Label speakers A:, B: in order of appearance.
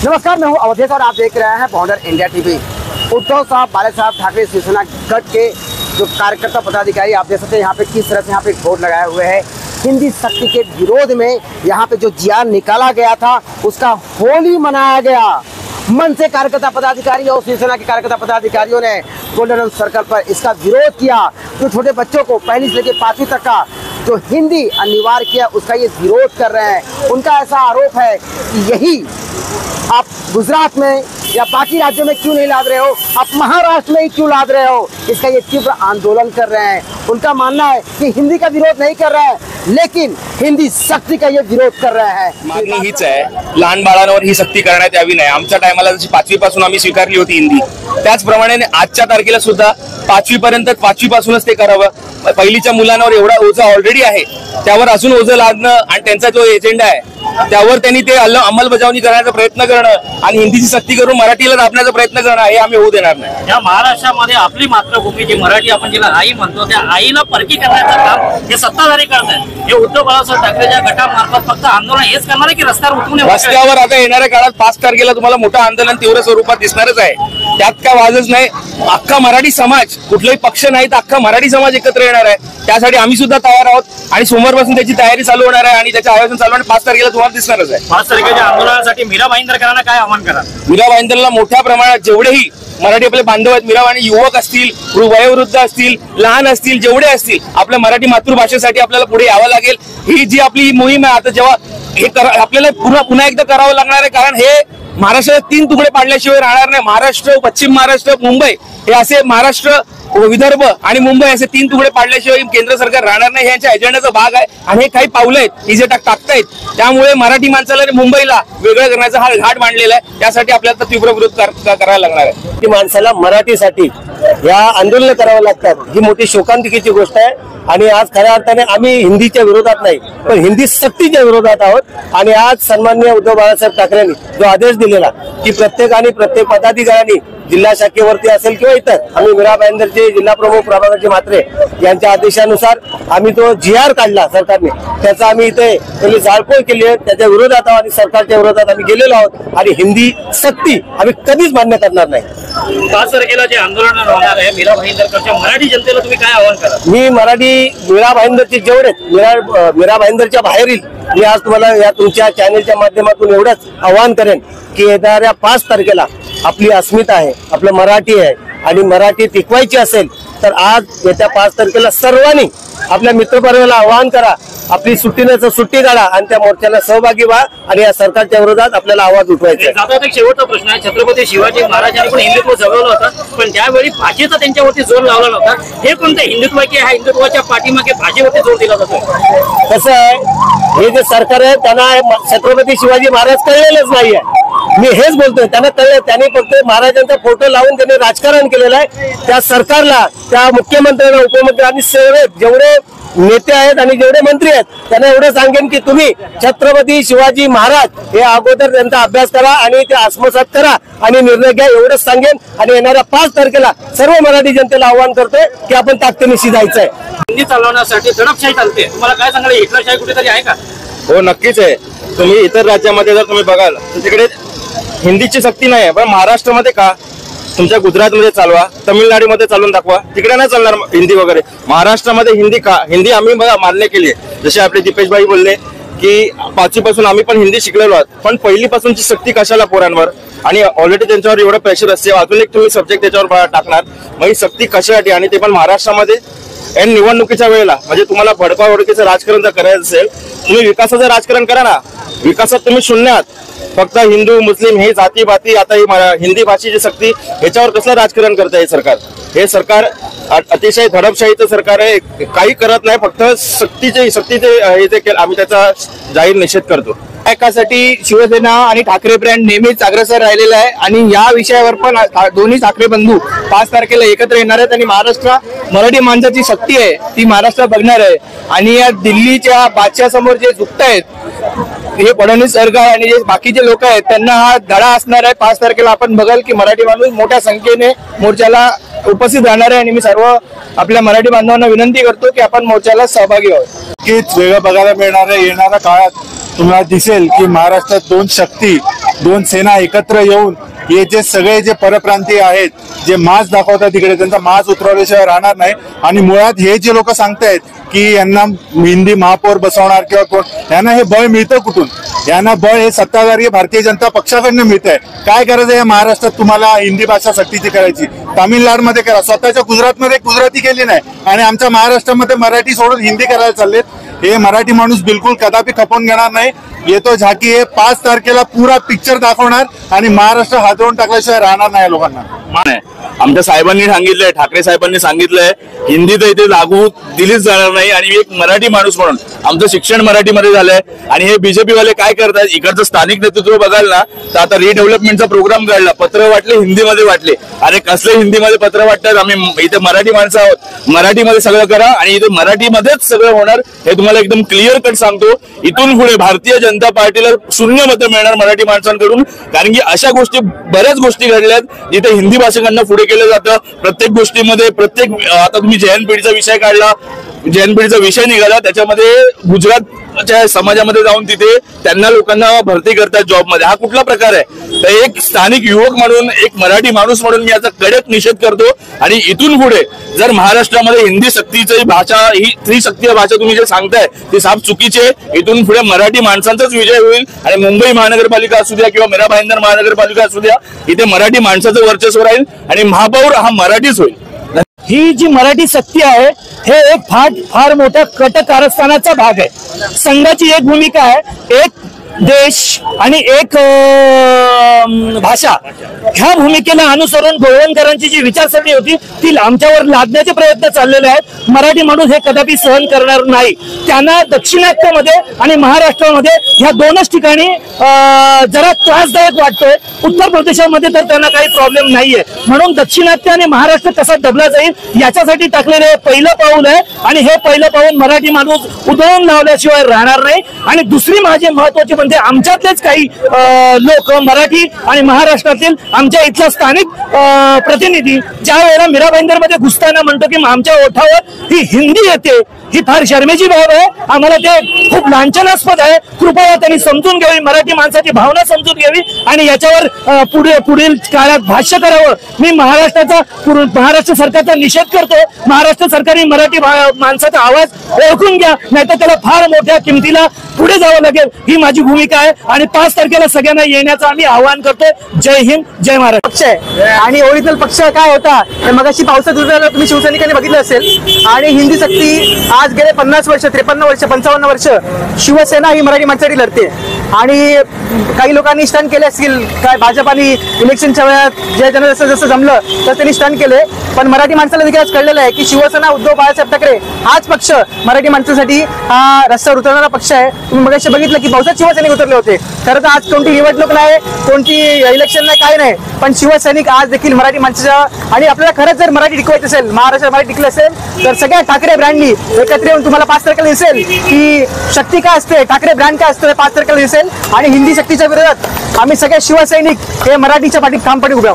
A: नमस्कार, मैं हूं अवधेश और आप देख रहे हैं बॉर्डर इंडिया टीवी। उद्धव साहब, बाला साहब ठाकरे शिवसेना गठ के जो कार्यकर्ता पदाधिकारी आप देख सकते हैं यहाँ पे किस तरह से यहाँ पे बोर्ड लगाए हुए हैं। हिंदी शक्ति के विरोध में यहाँ पे जो जियान निकाला गया था उसका होली मनाया गया। मन से कार्यकर्ता पदाधिकारी और शिवसेना के कार्यकर्ता पदाधिकारियों ने गोल्डन सर्कल पर इसका विरोध किया। जो छोटे बच्चों को पहली से लेकर 5वीं तक का जो हिंदी अनिवार्य किया उसका ये विरोध कर रहे हैं। उनका ऐसा आरोप है कि यही आप गुजरात में या बाकी राज्यों में क्यों नहीं लाद रहे हो, आप महाराष्ट्र में ही क्यों लाद रहे हो, इसका ये तीव्र आंदोलन कर रहे हैं। उनका मानना है कि हिंदी का विरोध नहीं कर रहा है लेकिन हिंदी सक्ती का ये विरोध कर रहे हैं।
B: मागणी हीच आहे, लहान बाळांवर ही सक्ती करण्यात यावी नाही। आमच्या टायमाला जशी 5वी पासून आम्ही स्वीकारली होती हिंदी, त्याचप्रमाणे आजच्या तारखेला सुद्धा 5वी पर्यंत 5वी पासूनच ते करावं। पहिलीच्या मुलांवर एवढा ओझा ऑलरेडी आहे, त्यावर अजून ओझं लादणं आणि त्यांचा जो एजेंडा आहे त्यावर त्यांनी ते अंमलबजावणी करण्याचा प्रयत्न करणं आणि हिंदीची सक्ती करून मराठीला दाबण्याचा प्रयत्न करणं हे आम्ही होऊ देणार नाही।
C: या महाराष्ट्रामध्ये आपली मातृभूमी जी मराठी आपण जिला आई म्हणतो त्या आईला परकी करण्याचं काम हे सत्ताधारी करत आहेत। हे उद्धव बाळासाहेब ठाकरेच्या गटामार्फत फक्त आंदोलन हेच करणार आहे की रस्त्यावर उतरून
B: रस्त्यावर आता येणाऱ्या काळात 5 तारखेला तुम्हाला मोठं आंदोलन तीव्र स्वरूपात दिसणारच आहे। त्यात काय वादच नाही। अख्खा मराठी समाज, कुठलाही पक्ष नाही तर अख्खा मराठी समाज एकत्र येणार आहे। त्यासाठी आम्ही सुद्धा तयार आहोत आणि सोमवारपासून त्याची तयारी चालू होणार आहे आणि त्याचं आयोजन चालू होणार 5 तारखेला तुम्हाला दिसणारच आहे।
C: 5 तारखेच्या आंदोलनासाठी मीरा भाईंदरकरांना काय आवाहन करा?
B: मीरा भाईंदरला मोठ्या प्रमाणात जेवढेही मराठी आपले बांधव आहेत, मीरा आणि युवक असतील, वयोवृद्ध असतील, लहान असतील, जेवढे असतील, आपल्या मराठी मातृभाषेसाठी आपल्याला पुढे यावं लागेल। ही जी आपली मोहीम आहे आता जेव्हा हे आपल्याला पुन्हा एकदा करावं लागणार आहे, कारण हे महाराष्ट्रात 3 तुकडे पाडल्याशिवाय राहणार नाही। महाराष्ट्र, पश्चिम महाराष्ट्र, मुंबई हे असे महाराष्ट्र, विदर्भ आणि मुंबई असे 3 तुकडे पाडल्याशिवाय केंद्र सरकार राहणार नाही। यांच्या एजेंडाचा भाग आहे आणि हे काही पावलं आहेत ही जे टाकतायत, त्यामुळे मराठी माणसाला मुंबईला वेगळं करण्याचा हा घाट मांडलेला आहे। त्यासाठी आपल्याला तीव्र विरोध करायला लागणार आहे।
D: की माणसाला मराठीसाठी या आंदोलन करावं लागतात ही मोठी शोकांतिकेची गोष्ट आहे आणि आज खऱ्या अर्थाने आम्ही हिंदीच्या विरोधात नाही पण हिंदी सक्तीच्या विरोधात आहोत। आणि आज सन्माननीय उद्धव बाळासाहेब ठाकरेंनी जो आदेश दिलेला की प्रत्येक पदाधिकाऱ्यांनी जिल्हा शाखेवरती असेल किंवा इतर, आम्ही मीरा भाईंदरचे जिल्हा प्रमुख प्रभाकरजी म्हात्रे यांच्या आदेशानुसार आम्ही तो GR काढला सरकारने, त्याचा आम्ही इथे पहिली जाळपोळ केली आहे, त्याच्या विरोधात आणि सरकारच्या विरोधात आम्ही गेलेलो आहोत आणि हिंदी सक्ती आम्ही कधीच मान्य करणार नाही।
C: 5 तारखेला जे आंदोलन होणार आहे मीरा भाईंदरकरच्या मराठी जनतेला तुम्ही काय आवाहन करा?
D: मी मीरा भाईंदरचे जेवढे मीरा भाईंदरच्या बाहेरील मी आज तुम्हाला या तुमच्या चॅनलच्या माध्यमातून एवढंच आवाहन करेन की येणाऱ्या 5 तारखेला आपली अस्मिता आहे, आपलं मराठी आहे आणि मराठी टिकवायची असेल तर आज येत्या 5 तारखेला सर्वांनी आपल्या मित्रपरिवाराला आवाहन करा, आपली सुट्टी काढा आणि त्या मोर्चाला सहभागी व्हा आणि या सरकारच्या विरोधात आपल्याला आवाज उठवायचा आहे।
C: एक शेवटचा प्रश्न आहे, छत्रपती शिवाजी महाराजांनी पण हिंदुत्व जगवलं होतं पण त्यावेळी भाषेचा त्यांच्यावरती जोर लावला नव्हता। हे कोणतं हिंदुत्व आहे की ह्या हिंदुत्वाच्या पाठीमागे भाषेवरती जोर दिला जातो?
D: कसं आहे, हे जे सरकार आहे त्यांना छत्रपती शिवाजी महाराज कळलेलंच नाहीये। मी हेच बोलतोय, त्यांना कळलं, त्यांनी फक्त महाराजांचा फोटो लावून त्यांनी राजकारण केलेलं आहे। त्या सरकारला, त्या मुख्यमंत्र्यांना, उपमुख्यमंत्र्यांनी जेवढे नेते आहेत आणि जेवढे मंत्री आहेत त्यांना एवढं सांगेन की तुम्ही छत्रपती शिवाजी महाराज हे अगोदर त्यांचा अभ्यास करा आणि ते आत्मसात करा आणि निर्णय घ्या, एवढंच सांगेन। आणि येणाऱ्या 5 तारखेला सर्व मराठी जनतेला आवाहन करतोय की आपण ताकदीनिशी जायचंय।
C: हिंदी चालवण्यासाठी दडपशाही चालते, तुम्हाला काय सांगाल, हिटलरशाही कुठेतरी आहे का?
B: हो, नक्कीच आहे। तुम्ही इतर राज्यामध्ये जर तुम्ही बघाल तर तिकडे हिंदीची सक्ती नाही आहे, पण महाराष्ट्रामध्ये का, तुमच्या गुजरातमध्ये चालवा, तमिळनाडूमध्ये चालून दाखवा, तिकडे नाही चालणार हिंदी वगैरे। महाराष्ट्रामध्ये हिंदी का, हिंदी आम्ही मान्य केली आहे। जसे आपले दीपेश भाई बोलले की 5वी पासून आम्ही पण हिंदी शिकलेलो आहोत, पण पहिली पासूनची सक्ती कशाला पोरांवर, आणि ऑलरेडी त्यांच्यावर एवढं प्रेशर असते, अजून एक तुम्ही सब्जेक्ट त्याच्यावर टाकणार, मग ही सक्ती कशासाठी, आणि ते पण महाराष्ट्रामध्ये एन निवडणुकीच्या वेळेला। म्हणजे तुम्हाला भडकावडकीचं राजकारण जर करायचं असेल, तुम्ही विकासाचं राजकारण करा ना। विकासात तुम्ही शून्य आहात, फक्त हिंदू मुस्लिम हे जाती बाती, आता ही हिंदी भाषेची सक्ती, ह्याच्यावर कसलं राजकारण करत आहे सरकार? हे सरकार अतिशय धडपशाहीचं सरकार आहे, काही करत नाही, फक्त सक्तीचे हे जे केलं आम्ही त्याचा जाहीर निषेध करतो।
E: एकासाठी शिवसेना आणि ठाकरे ब्रँड नेहमीच अग्रेसर राहिलेला आहे आणि या विषयावर पण दोन्ही ठाकरे बंधू 5 तारखेला एकत्र येणार आहेत आणि महाराष्ट्र मराठी माणसाची शक्ती आहे ती महाराष्ट्र बघणार आहे। आणि या दिल्लीच्या बादशाह जे झुकतायत हे फडणवीस सरकार आणि जे बाकीचे लोक आहेत त्यांना हा धडा असणार आहे। 5 तारखेला आपण बघाल की मराठी माणूस मोठ्या संख्येने मोर्चाला उपस्थित राहणार आहे आणि मी सर्व आपल्या मराठी बांधवांना विनंती करतो की आपण मोर्चाला सहभागी व्हावे।
F: नक्कीच वेगळं बघायला मिळणार आहे। येणाऱ्या काळात तुम्हाला दिसेल की महाराष्ट्रात 2 शक्ती दोन सेना एकत्र येऊन हे जे सगळे जे परप्रांतीय आहेत जे माज दाखवतात तिकडे त्यांचा माज उतरवल्याशिवाय राहणार नाही। आणि मुळात हे जे लोक सांगतायत की यांना हिंदी महापौर बसवणार किंवा कोण, यांना हे बळ मिळतं कुठून? यांना बळ हे सत्ताधारी भारतीय जनता पक्षाकडनं मिळत आहे। काय गरज आहे महाराष्ट्रात तुम्हाला हिंदी भाषा सक्तीची करायची? तामिळनाडूमध्ये करा, स्वतःच्या गुजरातमध्ये गुजराती केली नाही आणि आमच्या महाराष्ट्रामध्ये मराठी सोडून हिंदी करायला चाललेत। हे मराठी माणूस बिलकुल कदापि खपवून घेणार नाही। येतो झाकी हे 5 तारखेला पुरा पिक्चर दाखवणार आणि महाराष्ट्र हातवून टाकल्याशिवाय राहणार नाही लोकांना।
B: आमच्या साहेबांनी सांगितलंय, ठाकरे साहेबांनी सांगितलंय हिंदी तर इथे लागू दिलीच जाणार नाही। आणि एक मराठी माणूस म्हणून आमचं शिक्षण मराठीमध्ये झालंय आणि हे बीजेपी वाले काय करतात, इकडचं स्थानिक नेतृत्व बघाल ना तर आता रिडेव्हलपमेंटचा प्रोग्राम काढला, पत्र वाटले हिंदीमध्ये वाटले। अरे कसले हिंदीमध्ये पत्र वाटतात? आम्ही इथे मराठी माणसं आहोत, मराठीमध्ये सगळं करा आणि इथे मराठीमध्येच सगळं होणार हे तुम्हाला एकदम क्लिअर कट सांगतो। इथून पुढे भारतीय जनता पार्टीला 0 मतं मिळणार मराठी माणसांकडून, कारण की अशा गोष्टी बऱ्याच गोष्टी घडल्यात जिथे हिंदी भाषिकांना पुढे केलं जातं प्रत्येक गोष्टीमध्ये। आता तुम्ही जैन पिढीचा विषय काढला, जैन पिढीचा विषय निघाला, त्याच्यामध्ये गुजरातच्या समाजामध्ये जाऊन तिथे त्यांना लोकांना भरती करतात जॉबमध्ये। हा कुठला प्रकार आहे? तर एक स्थानिक युवक म्हणून, एक मराठी माणूस म्हणून मी याचा कडक निषेध करतो। आणि इथून पुढे जर महाराष्ट्रामध्ये हिंदी सक्तीची भाषा, ही त्रिशक्तीय भाषा तुम्ही जे सांगताय ती साफ चुकीची आहे। इथून पुढे मराठी माणसांचाच विजय होईल आणि मुंबई महानगरपालिका असू द्या किंवा मीरा भाईंदर महानगरपालिका असू द्या, इथे मराठी माणसाचं वर्चस्व राहील आणि महापौर हा मराठीच होईल।
G: ही जी मराठी सक्ती आहे हे एक फार मोठ्या कट कारस्थानाचा भाग आहे। संघाची एक भूमिका आहे, एक देश आणि एक भाषा, ह्या भूमिकेला अनुसरून गोळवणकरांची जी विचारसरणी होती ती आमच्यावर लादण्याचे प्रयत्न चाललेले आहेत। मराठी माणूस हे कदापि सहन करणार नाही। त्यांना दक्षिणात्यामध्ये आणि महाराष्ट्रामध्ये ह्या दोनच ठिकाणी जरा त्रासदायक वाटतोय। उत्तर प्रदेशामध्ये तर त्यांना काही प्रॉब्लेम नाहीये, म्हणून दक्षिणात्य आणि महाराष्ट्र कसा दबला जाईल याच्यासाठी टाकलेले हे पहिलं पाऊल आहे आणि हे पहिलं पाऊल मराठी माणूस उधळून लावल्याशिवाय राहणार नाही। आणि दुसरी माझी महत्वाची म्हणजे आमच्यातलेच काही लोक मराठी आणि महाराष्ट्रातील आमच्या इथला स्थानिक प्रतिनिधी ज्या वेळेला मीरा भाईंदरमध्ये घुसताना म्हणतो की आमच्या ओठावर ही हिंदी येते, ही फार शर्मेची बाब आहे। आम्हाला ते खूप लांछनास्पद आहे। कृपया त्यांनी समजून घ्यावी, मराठी माणसाची भावना समजून घ्यावी आणि याच्यावर पुढील काळात भाष्य करावं। मी महाराष्ट्र सरकारचा निषेध करतो। महाराष्ट्र सरकारने मराठी माणसाचा आवाज ओळखून घ्या, नाहीतर त्याला फार मोठ्या किमतीला पुढे जावं लागेल, ही माझी भूमिका आहे। आणि 5 तारखेला सगळ्यांना येण्याचं आम्ही आवाहन करतो। जय हिंद, जय महाराष्ट्र।
A: पक्ष आहे आणि ओरिजिनल पक्ष काय होता हे मगाशी पावसात उतरला तुम्ही शिवसैनिकांनी बघितलं असेल। आणि हिंदी सक्ती आज गेले 50 वर्ष, 53 वर्ष, 55 वर्ष शिवसेना ही मराठी माणसासाठी लढते। आणि काही लोकांनी स्टंट केले असतील, काय भाजपाने इलेक्शनच्या वेळात जे जण जसं जमलं तर त्यांनी स्टंट केले, पण मराठी माणसाला देखील आज कळलेलं आहे की शिवसेना उद्धव बाळासाहेब ठाकरे हाच पक्ष मराठी माणसासाठी हा रस्त्यावर उतरणारा पक्ष आहे। तुम्ही मगाशी बघितलं की बहुतेक शिवसैनिक उतरले होते। खरं तर आज कोणती निवडणूक नाही, कोणती इलेक्शन नाही, काही नाही, पण शिवसैनिक आज देखील मराठी माणसाच्या आणि आपल्याला खरंच जर मराठी टिकवायची असेल, महाराष्ट्रात मराठी टिकली असेल तर सगळ्या ठाकरे ब्रँडनी एकत्र येऊन तुम्हाला 5 तारखेला दिसेल की शक्ती काय असते, ठाकरे ब्रँड काय असतं 5 तारखेला दिसेल। आणि हिंदी शक्तीच्या विरोधात आम्ही सगळे शिवसैनिक हे मराठीच्या पाठी ठामपणे उभे आहोत।